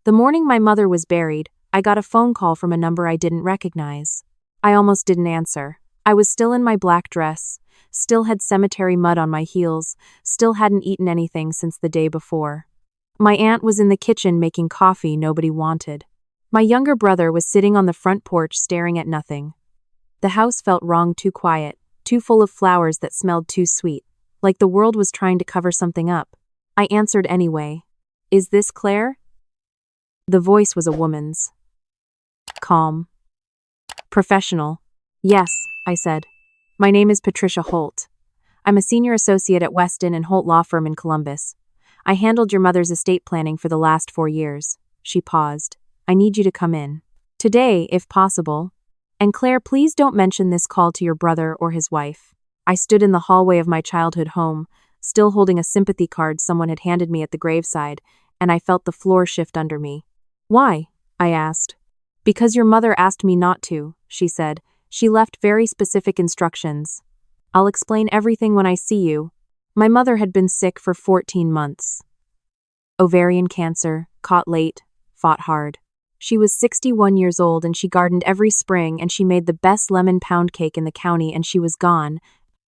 The morning my mother was buried, I got a phone call from a number I didn't recognize. I almost didn't answer. I was still in my black dress, still had cemetery mud on my heels, still hadn't eaten anything since the day before. My aunt was in the kitchen making coffee nobody wanted. My younger brother was sitting on the front porch staring at nothing. The house felt wrong, too quiet, too full of flowers that smelled too sweet, like the world was trying to cover something up. I answered anyway. "Is this Claire?" The voice was a woman's. Calm. Professional. "Yes," I said. "My name is Patricia Holt. I'm a senior associate at Weston and Holt Law Firm in Columbus. I handled your mother's estate planning for the last 4 years. She paused. "I need you to come in. Today, if possible. And Claire, please don't mention this call to your brother or his wife." I stood in the hallway of my childhood home, still holding a sympathy card someone had handed me at the graveside, and I felt the floor shift under me. "Why?" I asked. "Because your mother asked me not to," she said. "She left very specific instructions. I'll explain everything when I see you." My mother had been sick for 14 months. Ovarian cancer, caught late, fought hard. She was 61 years old and she gardened every spring and she made the best lemon pound cake in the county and she was gone.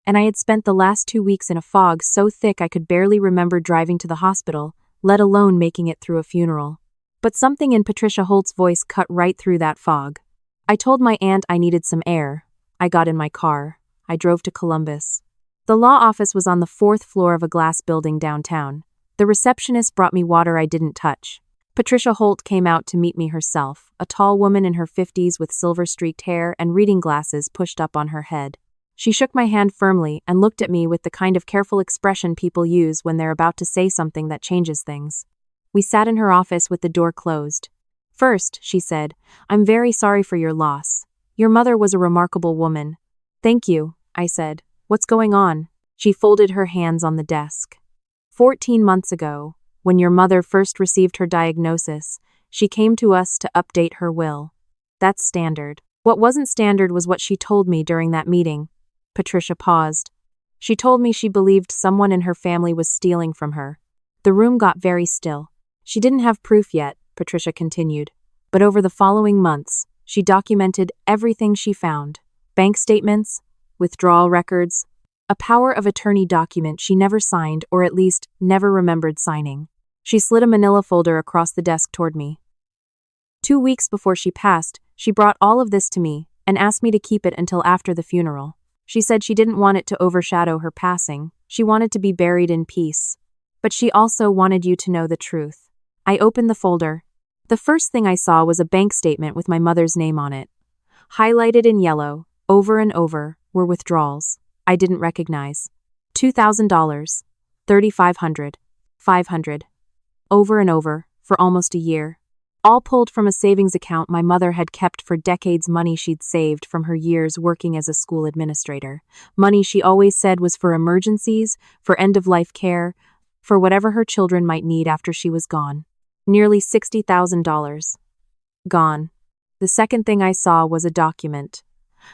And I had spent the last 2 weeks in a fog so thick I could barely remember driving to the hospital, let alone making it through a funeral. But something in Patricia Holt's voice cut right through that fog. I told my aunt I needed some air. I got in my car. I drove to Columbus. The law office was on the 4th floor of a glass building downtown. The receptionist brought me water I didn't touch. Patricia Holt came out to meet me herself, a tall woman in her 50s with silver-streaked hair and reading glasses pushed up on her head. She shook my hand firmly and looked at me with the kind of careful expression people use when they're about to say something that changes things. We sat in her office with the door closed. "First," she said, "I'm very sorry for your loss. Your mother was a remarkable woman." "Thank you," I said. "What's going on?" She folded her hands on the desk. 14 months ago, when your mother first received her diagnosis, she came to us to update her will. That's standard. What wasn't standard was what she told me during that meeting." Patricia paused. "She told me she believed someone in her family was stealing from her." The room got very still. "She didn't have proof yet," Patricia continued, "but over the following months, she documented everything she found. Bank statements, withdrawal records, a power of attorney document she never signed or at least never remembered signing." She slid a manila folder across the desk toward me. 2 weeks before she passed, she brought all of this to me and asked me to keep it until after the funeral. She said she didn't want it to overshadow her passing. She wanted to be buried in peace. But she also wanted you to know the truth. I opened the folder. The first thing I saw was a bank statement with my mother's name on it. Highlighted in yellow, over and over, were withdrawals I didn't recognize. $2,000, $3,500, $500. Over and over, for almost a year. All pulled from a savings account my mother had kept for decades, money she'd saved from her years working as a school administrator. Money she always said was for emergencies, for end-of-life care, for whatever her children might need after she was gone. Nearly $60,000. Gone. The second thing I saw was a document.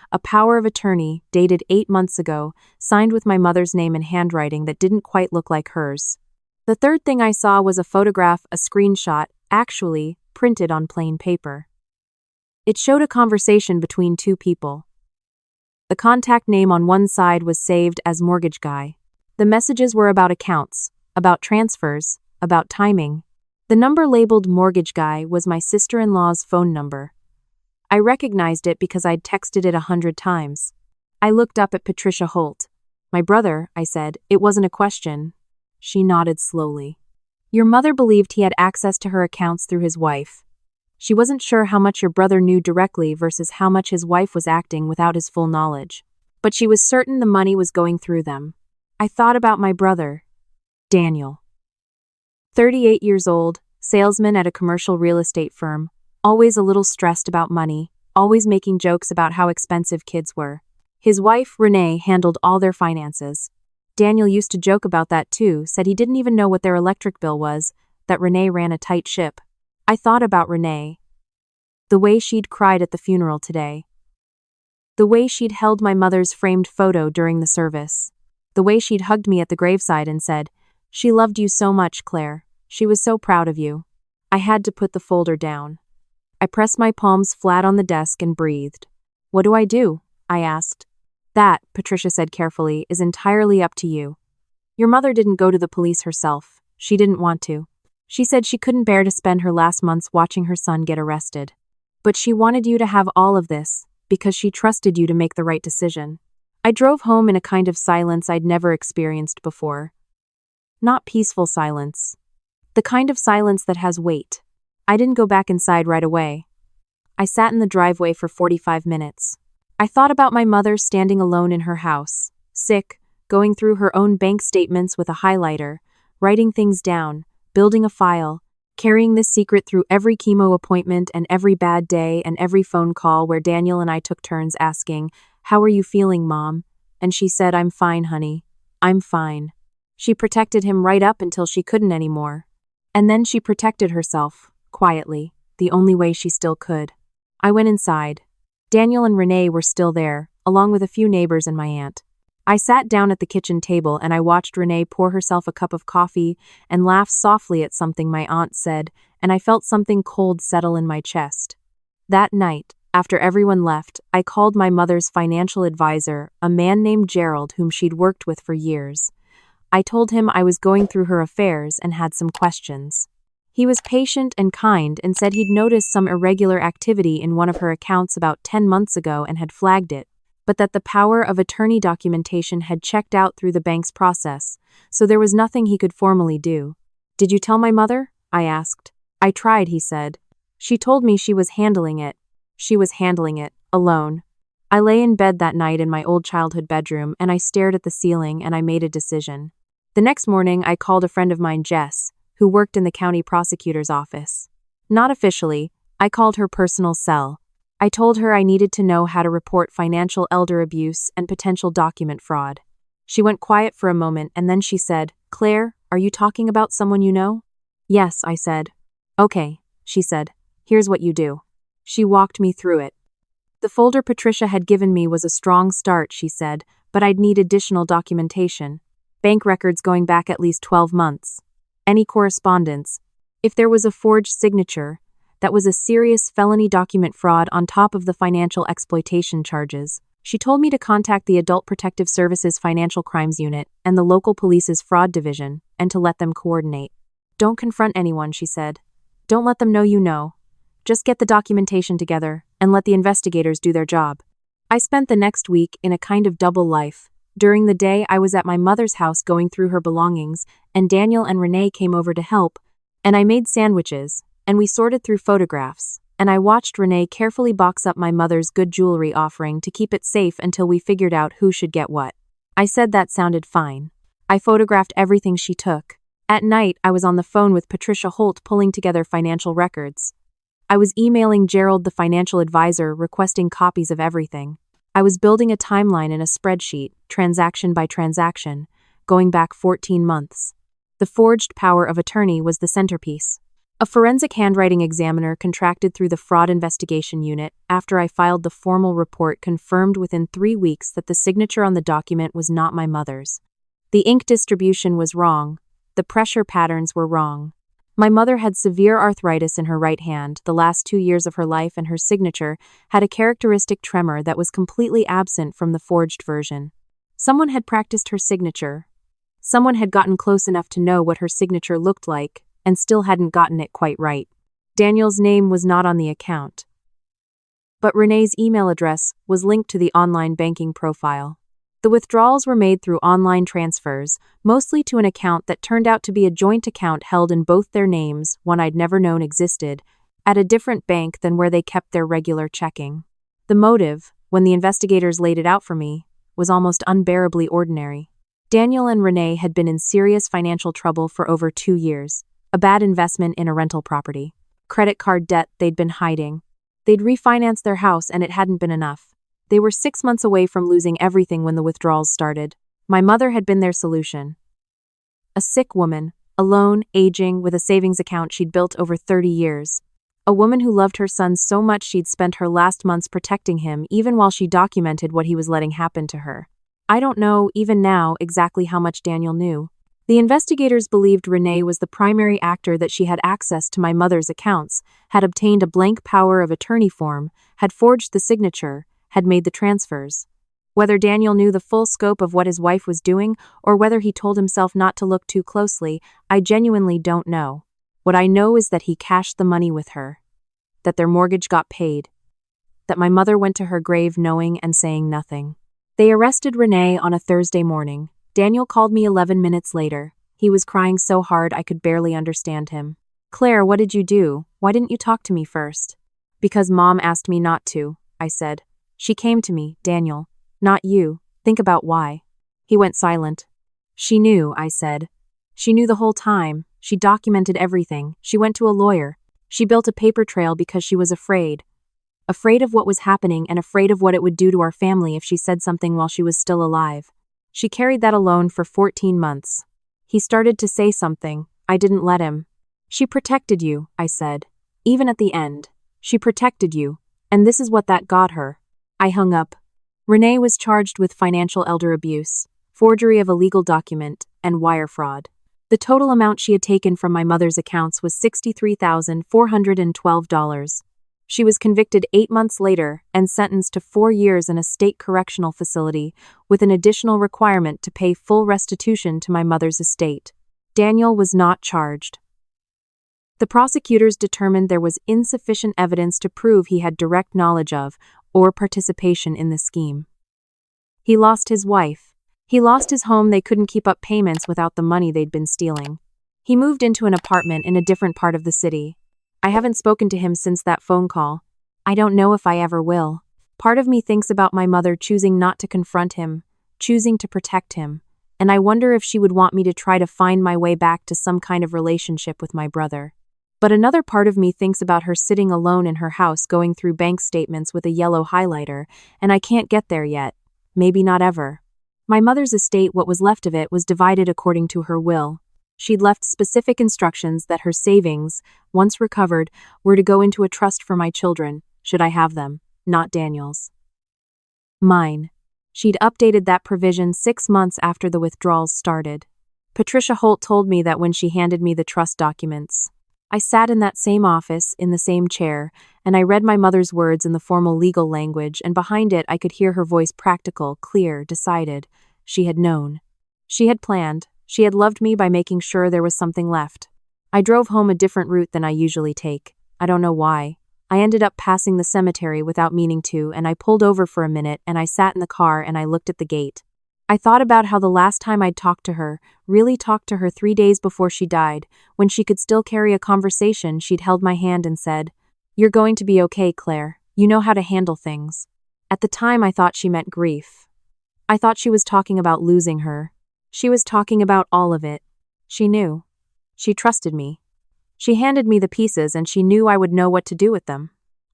A power of attorney, dated 8 months ago, signed with my mother's name in handwriting that didn't quite look like hers. The third thing I saw was a photograph, a screenshot, actually printed on plain paper. It showed a conversation between 2 people. The contact name on one side was saved as Mortgage Guy. The messages were about accounts, about transfers, about timing. The number labeled Mortgage Guy was my sister-in-law's phone number. I recognized it because I'd texted it 100 times. I looked up at Patricia Holt. "My brother," I said. "It wasn't a question." She nodded slowly. "Your mother believed he had access to her accounts through his wife. She wasn't sure how much your brother knew directly versus how much his wife was acting without his full knowledge. But she was certain the money was going through them." I thought about my brother, Daniel. 38 years old, salesman at a commercial real estate firm, always a little stressed about money, always making jokes about how expensive kids were. His wife, Renee, handled all their finances. Daniel used to joke about that too, said he didn't even know what their electric bill was, that Renee ran a tight ship. I thought about Renee. The way she'd cried at the funeral today. The way she'd held my mother's framed photo during the service. The way she'd hugged me at the graveside and said, "She loved you so much, Claire. She was so proud of you." I had to put the folder down. I pressed my palms flat on the desk and breathed. What do I do? I asked. That, Patricia said carefully, is entirely up to you. Your mother didn't go to the police herself. She didn't want to. She said she couldn't bear to spend her last months watching her son get arrested. But she wanted you to have all of this, because she trusted you to make the right decision. I drove home in a kind of silence I'd never experienced before. Not peaceful silence. The kind of silence that has weight. I didn't go back inside right away. I sat in the driveway for 45 minutes. I thought about my mother standing alone in her house, sick, going through her own bank statements with a highlighter, writing things down, building a file, carrying this secret through every chemo appointment and every bad day and every phone call where Daniel and I took turns asking, "How are you feeling, Mom?" And she said, "I'm fine, honey. I'm fine." She protected him right up until she couldn't anymore. And then she protected herself, quietly, the only way she still could. I went inside. Daniel and Renee were still there, along with a few neighbors and my aunt. I sat down at the kitchen table and I watched Renee pour herself a cup of coffee and laugh softly at something my aunt said, and I felt something cold settle in my chest. That night, after everyone left, I called my mother's financial advisor, a man named Gerald whom she'd worked with for years. I told him I was going through her affairs and had some questions. He was patient and kind and said he'd noticed some irregular activity in one of her accounts about 10 months ago and had flagged it, but that the power of attorney documentation had checked out through the bank's process, so there was nothing he could formally do. "Did you tell my mother?" I asked. "I tried," he said. "She told me she was handling it. She was handling it, alone." I lay in bed that night in my old childhood bedroom and I stared at the ceiling and I made a decision. The next morning I called a friend of mine, Jess, who worked in the county prosecutor's office. Not officially, I called her personal cell. I told her I needed to know how to report financial elder abuse and potential document fraud. She went quiet for a moment and then she said, "Claire, are you talking about someone you know?" "Yes," I said. "Okay," she said. "Here's what you do." She walked me through it. The folder Patricia had given me was a strong start, she said, but I'd need additional documentation. Bank records going back at least 12 months. Any correspondence. If there was a forged signature, that was a serious felony document fraud on top of the financial exploitation charges. She told me to contact the Adult Protective Services Financial Crimes Unit and the local police's fraud division, and to let them coordinate. "Don't confront anyone," she said. "Don't let them know you know. Just get the documentation together and let the investigators do their job." I spent the next week in a kind of double life. During the day, I was at my mother's house going through her belongings, and Daniel and Renee came over to help, and I made sandwiches, and we sorted through photographs, and I watched Renee carefully box up my mother's good jewelry offering to keep it safe until we figured out who should get what. I said that sounded fine. I photographed everything she took. At night, I was on the phone with Patricia Holt pulling together financial records. I was emailing Gerald, the financial advisor, requesting copies of everything. I was building a timeline in a spreadsheet, transaction by transaction, going back 14 months. The forged power of attorney was the centerpiece. A forensic handwriting examiner contracted through the fraud investigation unit after I filed the formal report confirmed within 3 weeks that the signature on the document was not my mother's. The ink distribution was wrong. The pressure patterns were wrong. My mother had severe arthritis in her right hand the last 2 years of her life, and her signature had a characteristic tremor that was completely absent from the forged version. Someone had practiced her signature. Someone had gotten close enough to know what her signature looked like, and still hadn't gotten it quite right. Daniel's name was not on the account, but Renee's email address was linked to the online banking profile. The withdrawals were made through online transfers, mostly to an account that turned out to be a joint account held in both their names, one I'd never known existed, at a different bank than where they kept their regular checking. The motive, when the investigators laid it out for me, was almost unbearably ordinary. Daniel and Renee had been in serious financial trouble for over 2 years. A bad investment in a rental property. Credit card debt they'd been hiding. They'd refinanced their house and it hadn't been enough. They were 6 months away from losing everything when the withdrawals started. My mother had been their solution. A sick woman, alone, aging, with a savings account she'd built over 30 years. A woman who loved her son so much she'd spent her last months protecting him even while she documented what he was letting happen to her. I don't know, even now, exactly how much Daniel knew. The investigators believed Renee was the primary actor, that she had access to my mother's accounts, had obtained a blank power of attorney form, had forged the signature, had made the transfers. Whether Daniel knew the full scope of what his wife was doing, or whether he told himself not to look too closely, I genuinely don't know. What I know is that he cashed the money with her, that their mortgage got paid, that my mother went to her grave knowing and saying nothing. They arrested Renee on a Thursday morning. Daniel called me 11 minutes later. He was crying so hard I could barely understand him. "Claire, what did you do? Why didn't you talk to me first?" "Because Mom asked me not to," I said. "She came to me, Daniel. Not you. Think about why." He went silent. "She knew," I said. "She knew the whole time. She documented everything. She went to a lawyer. She built a paper trail because she was afraid. Afraid of what was happening and afraid of what it would do to our family if she said something while she was still alive. She carried that alone for 14 months. He started to say something. I didn't let him. She protected you," I said. "Even at the end. She protected you. And this is what that got her." I hung up. Renee was charged with financial elder abuse, forgery of a legal document, and wire fraud. The total amount she had taken from my mother's accounts was $63,412. She was convicted 8 months later and sentenced to 4 years in a state correctional facility, with an additional requirement to pay full restitution to my mother's estate. Daniel was not charged. The prosecutors determined there was insufficient evidence to prove he had direct knowledge of or participation in the scheme. He lost his wife. He lost his home. They couldn't keep up payments without the money they'd been stealing. He moved into an apartment in a different part of the city. I haven't spoken to him since that phone call. I don't know if I ever will. Part of me thinks about my mother choosing not to confront him, choosing to protect him, and I wonder if she would want me to try to find my way back to some kind of relationship with my brother. But another part of me thinks about her sitting alone in her house going through bank statements with a yellow highlighter, and I can't get there yet. Maybe not ever. My mother's estate, what was left of it, was divided according to her will. She'd left specific instructions that her savings, once recovered, were to go into a trust for my children, should I have them, not Daniel's. Mine. She'd updated that provision 6 months after the withdrawals started. Patricia Holt told me that when she handed me the trust documents. I sat in that same office, in the same chair, and I read my mother's words in the formal legal language, and behind it I could hear her voice, practical, clear, decided. She had known. She had planned. She had loved me by making sure there was something left. I drove home a different route than I usually take. I don't know why. I ended up passing the cemetery without meaning to, and I pulled over for a minute and I sat in the car and I looked at the gate. I thought about how the last time I'd talked to her, really talked to her 3 days before she died, when she could still carry a conversation, she'd held my hand and said, "You're going to be okay, Claire. You know how to handle things." At the time I thought she meant grief. I thought she was talking about losing her. She was talking about all of it. She knew. She trusted me. She handed me the pieces and she knew I would know what to do with them.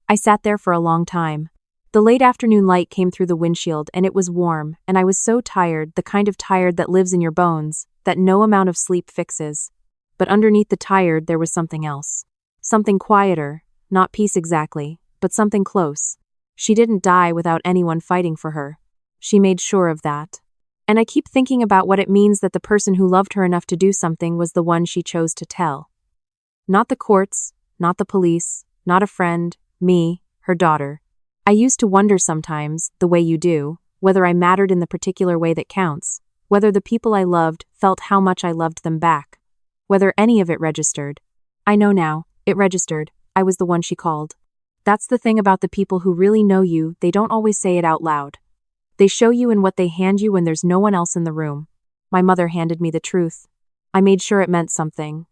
I sat there for a long time. The late afternoon light came through the windshield and it was warm, and I was so tired, the kind of tired that lives in your bones, that no amount of sleep fixes. But underneath the tired there was something else. Something quieter, not peace exactly, but something close. She didn't die without anyone fighting for her. She made sure of that. And I keep thinking about what it means that the person who loved her enough to do something was the one she chose to tell. Not the courts, not the police, not a friend, me, her daughter. I used to wonder sometimes, the way you do, whether I mattered in the particular way that counts, whether the people I loved felt how much I loved them back, whether any of it registered. I know now, it registered. I was the one she called. That's the thing about the people who really know you, they don't always say it out loud. They show you in what they hand you when there's no one else in the room. My mother handed me the truth. I made sure it meant something.